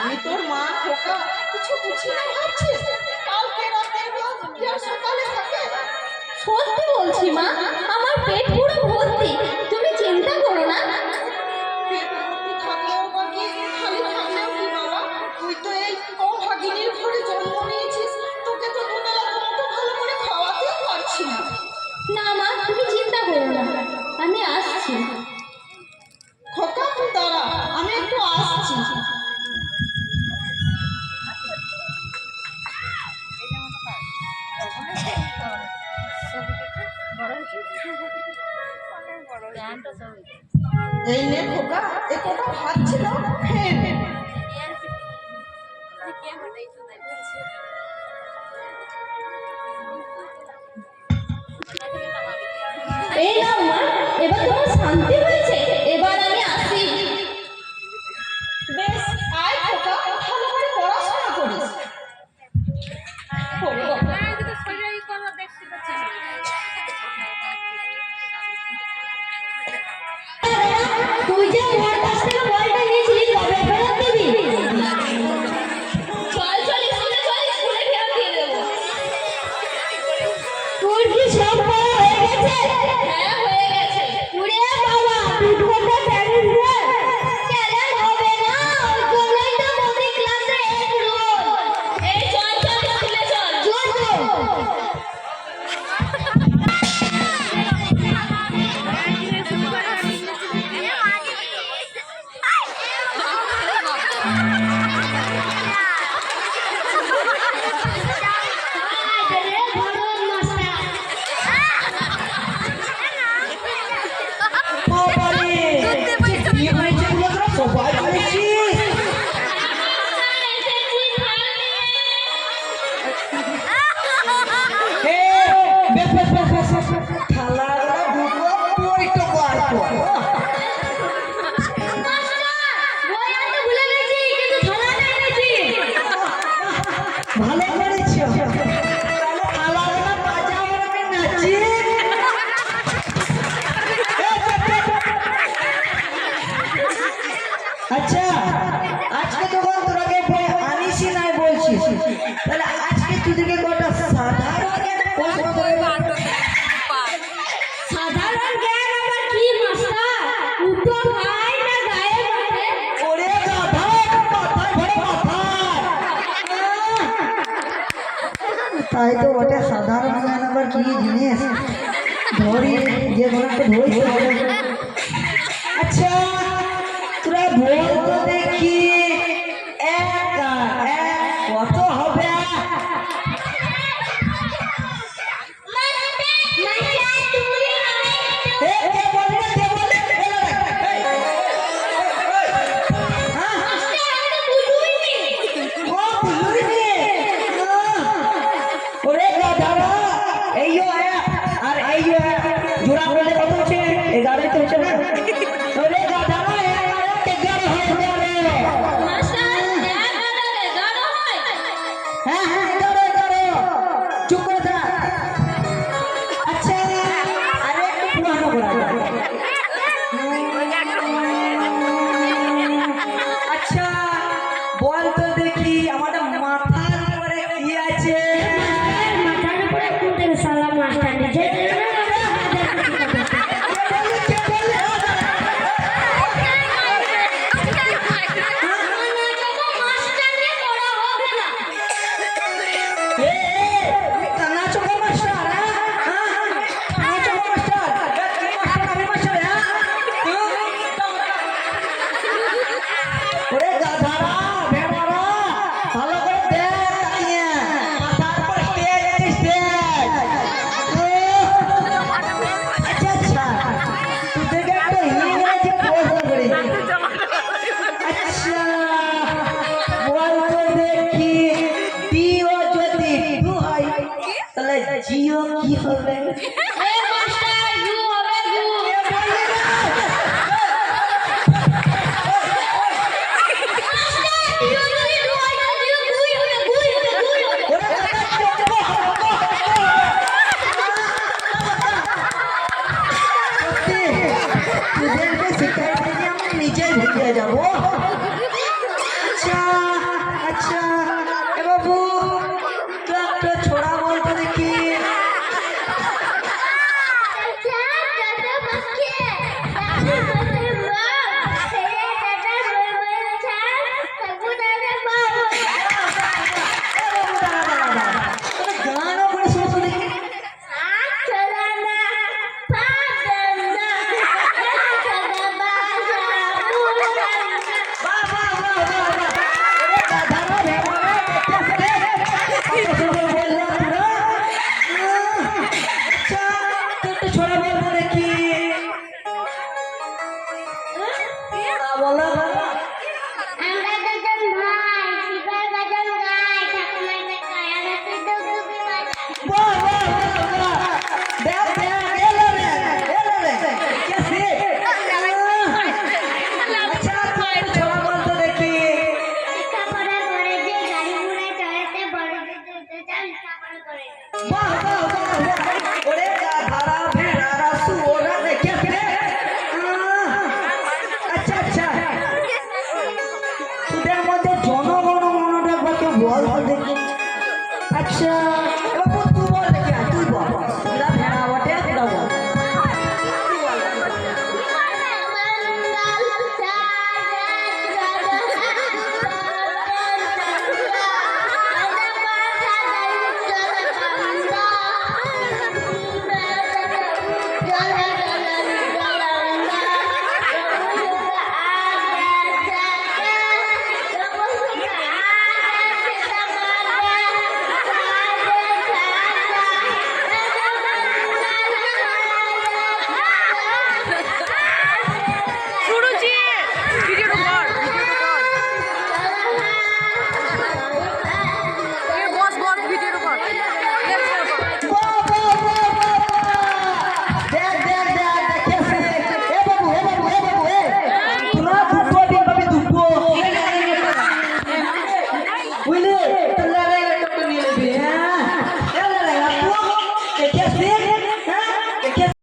আমি তোর মা খোকা কিছু বুঝি না ভাবছিস? কালকে রাতের ভাত কি আর সকালে থাকে? সত্যি বলছি মা, আমার পেট পুরো ভর্তি, তুমি চিন্তা করো না। পেট ভর্তি থাকলেও বা কি, খালি থাকলেও কি বাবা? তুই তো এই অভাগিনীর ঘরে জন্ম নিয়েছিস, তোকে তো দুবেলা দুমুঠো ভালো করে খাওয়াতেও পারছি না। না মা, তুমি চিন্তা করো না, আমি আসছি। খোকা তুই দাঁড়া, আমি একটু আসছি। এই নে খোকা, এ কটা ভাত ছিল, খেয়ে নে। এই নাও মা, এবার তোমার শান্তি হয়েছে, এবার আমি আসি। বেশ, আয় খোকা, ভালো করে পড়াশোনা করিস। তুই যে আমার কাছ থেকে বলটা নিয়েছিলি কবে ফেরত দিবি? চল চল স্কুলে চল, স্কুলে ফেরত দিয়ে দেবো। তোর কি সব পড়া হয়ে গেছে? হ্যাঁ হয়ে গেছে। ওরে বাবা, দুধটা প্যারেন্ট রে চ্যালেঞ্জ হবে না, ওই জন্যই তো মোদি ক্লাসে এক রোল। এই চল চল স্কুলে চল, চল চল। ভালো করেছ, আচ্ছা আজকে তখন তোরাকে আনিসি নাই বলছিস, তাহলে আজকে তোদেরকে কটা সাধারণ প্রশ্ন করবো। সাধারণ জ্ঞান আবার কি মাস্টার? উত্তর হয় না গায়ে মাঠে? ওরে গাধা, মাথায় ভরে মাথায়। তাই তো ওটা সাধারণ জ্ঞান আবার কি জিনিস, ধরি যে কোনো একটা ধরি। আচ্ছা তোরা বল তো দেখি, এক আর এক কত হবে? জোড়া করলে কত হচ্ছে? 11 তো হচ্ছে না? ওরে গাধা, 11 হবে। মাস্টার 11 হয়? হ্যাঁ হ্যাঁ 11, চুপ করে থাক। আচ্ছা আরে একটু পুরানো করা যাক। আচ্ছা বল তো দেখি আমাদের মাথার উপরে কি আছে? মাথার উপরে কোনটা সালা মাস্টার নিজে জিও কি হবে?